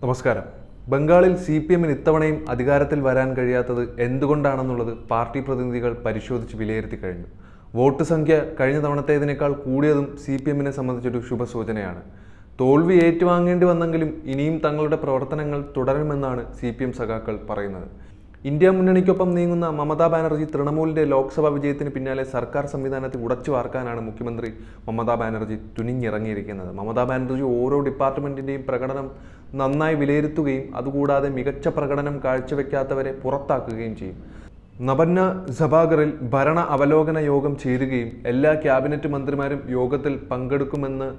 നമസ്കാരം. ബംഗാളിൽ CPM-ന് ഇത്തവണയും അധികാരത്തിൽ വരാൻ കഴിയാത്തത് എന്തുകൊണ്ടാണെന്നുള്ളത് പാർട്ടി പ്രതിനിധികൾ പരിശോധിച്ച് വിലയിരുത്തി കഴിഞ്ഞു. വോട്ട് സംഖ്യ കഴിഞ്ഞ തവണത്തേതിനേക്കാൾ കൂടിയതും CPM-നെ സംബന്ധിച്ചൊരു ശുഭസൂചനയാണ്. തോൽവി ഏറ്റുവാങ്ങേണ്ടി വന്നെങ്കിലും ഇനിയും തങ്ങളുടെ പ്രവർത്തനങ്ങൾ തുടരുമെന്നാണ് CPM സഖാക്കൾ പറയുന്നത്. ഇന്ത്യ മുന്നണിക്കൊപ്പം നീങ്ങുന്ന മമതാ ബാനർജി തൃണമൂലിന്റെ ലോക്സഭാ വിജയത്തിന് പിന്നാലെ സർക്കാർ സംവിധാനത്തെ ഉടച്ചു വാർക്കാനാണ് മുഖ്യമന്ത്രി മമതാ ബാനർജി തുനിഞ്ഞിറങ്ങിയിരിക്കുന്നത്. മമതാ ബാനർജി ഓരോ ഡിപ്പാർട്ട്മെന്റിന്റെയും പ്രകടനം നന്നായി വിലയിരുത്തുകയും അതുകൂടാതെ മികച്ച പ്രകടനം കാഴ്ചവെക്കാത്തവരെ പുറത്താക്കുകയും ചെയ്യും. നബന്ന സഭാഗറിൽ ഭരണ അവലോകന യോഗം ചേരുകയും എല്ലാ ക്യാബിനറ്റ് മന്ത്രിമാരും യോഗത്തിൽ പങ്കെടുക്കുമെന്ന്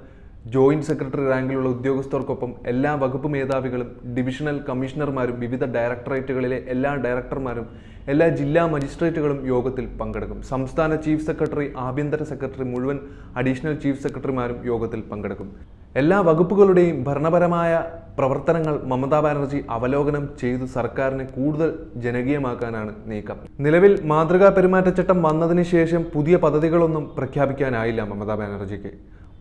ജോയിന്റ് സെക്രട്ടറി റാങ്കിലുള്ള ഉദ്യോഗസ്ഥർക്കൊപ്പം എല്ലാ വകുപ്പ് മേധാവികളും ഡിവിഷണൽ കമ്മീഷണർമാരും വിവിധ ഡയറക്ടറേറ്റുകളിലെ എല്ലാ ഡയറക്ടർമാരും എല്ലാ ജില്ലാ മജിസ്ട്രേറ്റുകളും യോഗത്തിൽ പങ്കെടുക്കും. സംസ്ഥാന ചീഫ് സെക്രട്ടറി, ആഭ്യന്തര സെക്രട്ടറി, മുഴുവൻ അഡീഷണൽ ചീഫ് സെക്രട്ടറിമാരും യോഗത്തിൽ പങ്കെടുക്കും. എല്ലാ വകുപ്പുകളുടെയും ഭരണപരമായ പ്രവർത്തനങ്ങൾ മമതാ ബാനർജി അവലോകനം ചെയ്ത് സർക്കാരിനെ കൂടുതൽ ജനകീയമാക്കാനാണ് നീക്കം. നിലവിൽ മാതൃകാ പെരുമാറ്റച്ചട്ടം വന്നതിന് ശേഷം പുതിയ പദ്ധതികളൊന്നും പ്രഖ്യാപിക്കാനായില്ല മമതാ ബാനർജിക്ക്.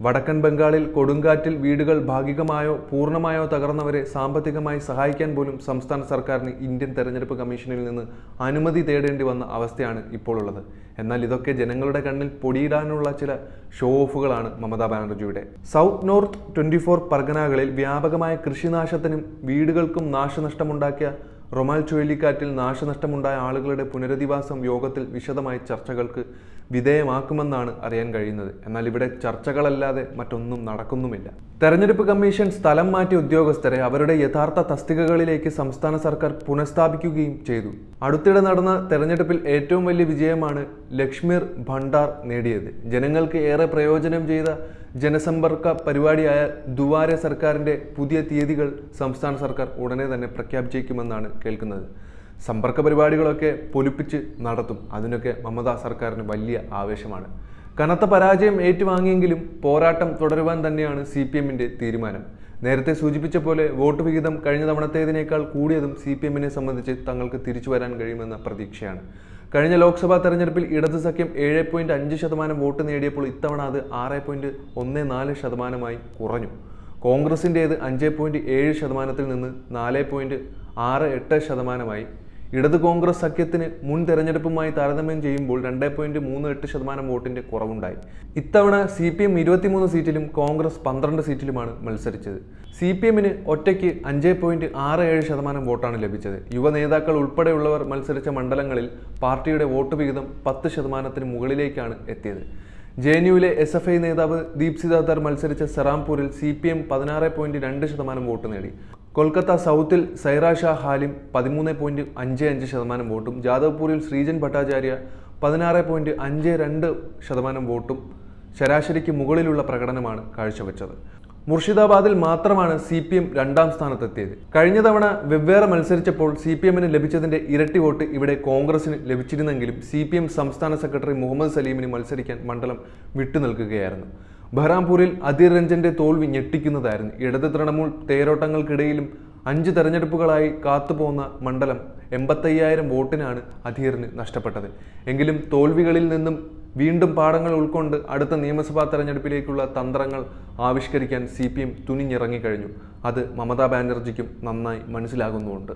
വടക്കൻ ബംഗാളിൽ കൊടുങ്കാറ്റിൽ വീടുകൾ ഭാഗികമായോ പൂർണ്ണമായോ തകർന്നവരെ സാമ്പത്തികമായി സഹായിക്കാൻ പോലും സംസ്ഥാന സർക്കാരിന് ഇന്ത്യൻ തെരഞ്ഞെടുപ്പ് കമ്മീഷനിൽ നിന്ന് അനുമതി തേടേണ്ടി വന്ന അവസ്ഥയാണ് ഇപ്പോൾ ഉള്ളത്. എന്നാൽ ഇതൊക്കെ ജനങ്ങളുടെ കണ്ണിൽ പൊടിയിടാനുള്ള ചില ഷോ ഓഫുകളാണ് മമതാ ബാനർജിയുടെ. സൗത്ത് നോർത്ത് 24 പർഗനകളിൽ വ്യാപകമായ കൃഷിനാശത്തിനും വീടുകൾക്കും നാശനഷ്ടമുണ്ടാക്കിയ റൊമാൽ ചുഴലിക്കാറ്റിൽ നാശനഷ്ടമുണ്ടായ ആളുകളുടെ പുനരധിവാസം യോഗത്തിൽ വിശദമായ ചർച്ചകൾക്ക് വിധേയമാക്കുമെന്നാണ് അറിയാൻ കഴിയുന്നത്. എന്നാൽ ഇവിടെ ചർച്ചകളല്ലാതെ മറ്റൊന്നും നടക്കുന്നുമില്ല. തെരഞ്ഞെടുപ്പ് കമ്മീഷൻ സ്ഥലം മാറ്റിയ ഉദ്യോഗസ്ഥരെ അവരുടെ യഥാർത്ഥ തസ്തികകളിലേക്ക് സംസ്ഥാന സർക്കാർ പുനഃസ്ഥാപിക്കുകയും ചെയ്തു. അടുത്തിടെ നടന്ന തെരഞ്ഞെടുപ്പിൽ ഏറ്റവും വലിയ വിജയമാണ് ലക്ഷ്മീർ ഭണ്ഡാർ നേടിയത്. ജനങ്ങൾക്ക് ഏറെ പ്രയോജനം ചെയ്ത ജനസമ്പർക്ക പരിപാടിയായ ദുവാരെ സർക്കാരിന്റെ പുതിയ തീയതികൾ സംസ്ഥാന സർക്കാർ ഉടനെ തന്നെ പ്രഖ്യാപിച്ചേക്കുമെന്നാണ് കേൾക്കുന്നത്. സമ്പർക്ക പരിപാടികളൊക്കെ പൊലിപ്പിച്ച് നടത്തും. അതിനൊക്കെ മമതാ സർക്കാരിന് വലിയ ആവേശമാണ്. കനത്ത പരാജയം ഏറ്റുവാങ്ങിയെങ്കിലും പോരാട്ടം തുടരുവാൻ തന്നെയാണ് CPM-ന്റെ തീരുമാനം. നേരത്തെ സൂചിപ്പിച്ച പോലെ വോട്ട് വിഹിതം കഴിഞ്ഞ തവണത്തേതിനേക്കാൾ കൂടിയതും CPM-നെ സംബന്ധിച്ച് തങ്ങൾക്ക് തിരിച്ചു വരാൻ കഴിയുമെന്ന പ്രതീക്ഷയാണ്. കഴിഞ്ഞ ലോക്സഭാ തെരഞ്ഞെടുപ്പിൽ ഇടത് സഖ്യം 7.5% വോട്ട് നേടിയപ്പോൾ ഇത്തവണ അത് 6.14% കുറഞ്ഞു. കോൺഗ്രസിൻ്റേത് 5.7% നിന്ന് 4.68%. ഇടത് കോൺഗ്രസ് സഖ്യത്തിന് മുൻ തെരഞ്ഞെടുപ്പുമായി താരതമ്യം ചെയ്യുമ്പോൾ 2.38% വോട്ടിന്റെ കുറവുണ്ടായി. ഇത്തവണ CPM 23 സീറ്റിലും കോൺഗ്രസ് 12 സീറ്റിലുമാണ് മത്സരിച്ചത്. CPM-ന് ഒറ്റയ്ക്ക് 5.67% വോട്ടാണ് ലഭിച്ചത്. യുവ നേതാക്കൾ ഉൾപ്പെടെയുള്ളവർ മത്സരിച്ച മണ്ഡലങ്ങളിൽ പാർട്ടിയുടെ വോട്ട് വിഹിതം 10%-ന് മുകളിലേക്കാണ് എത്തിയത്. JNU-ലെ SFI നേതാവ് ദീപ്സിത ധർ മത്സരിച്ച സെറാംപൂരിൽ CPM 16.2% വോട്ട് നേടി. കൊൽക്കത്ത സൗത്തിൽ സൈറ ഷാ ഹാലിം 13.55% വോട്ടും ജാദവ്പൂരിൽ ശ്രീജൻ ഭട്ടാചാര്യ 16.52% വോട്ടും ശരാശരിക്ക് മുകളിലുള്ള പ്രകടനമാണ് കാഴ്ചവെച്ചത്. മുർഷിദാബാദിൽ മാത്രമാണ് CPM 2ാം സ്ഥാനത്തെത്തിയത്. കഴിഞ്ഞ തവണ വെവ്വേറെ മത്സരിച്ചപ്പോൾ CPM-ന് ലഭിച്ചതിന്റെ ഇരട്ടി വോട്ട് ഇവിടെ കോൺഗ്രസിന് ലഭിച്ചിരുന്നെങ്കിലും CPM സംസ്ഥാന സെക്രട്ടറി മുഹമ്മദ് സലീമിന് മത്സരിക്കാൻ മണ്ഡലം വിട്ടുനിൽക്കുകയായിരുന്നു. ബഹ്റാംപൂരിൽ അധീർ രഞ്ജന്റെ തോൽവി ഞെട്ടിക്കുന്നതായിരുന്നു. ഇടത് തൃണമൂൽ തേരോട്ടങ്ങൾക്കിടയിലും 5 തെരഞ്ഞെടുപ്പുകളായി കാത്തുപോകുന്ന മണ്ഡലം 85,000 വോട്ടിനാണ് അധീറിന് നഷ്ടപ്പെട്ടത്. എങ്കിലും തോൽവികളിൽ നിന്നും വീണ്ടും പാഠങ്ങൾ ഉൾക്കൊണ്ട് അടുത്ത നിയമസഭാ തെരഞ്ഞെടുപ്പിലേക്കുള്ള തന്ത്രങ്ങൾ ആവിഷ്കരിക്കാൻ CPM തുനിഞ്ഞിറങ്ങിക്കഴിഞ്ഞു. അത് മമതാ ബാനർജിക്കും നന്നായി മനസ്സിലാകുന്നുമുണ്ട്.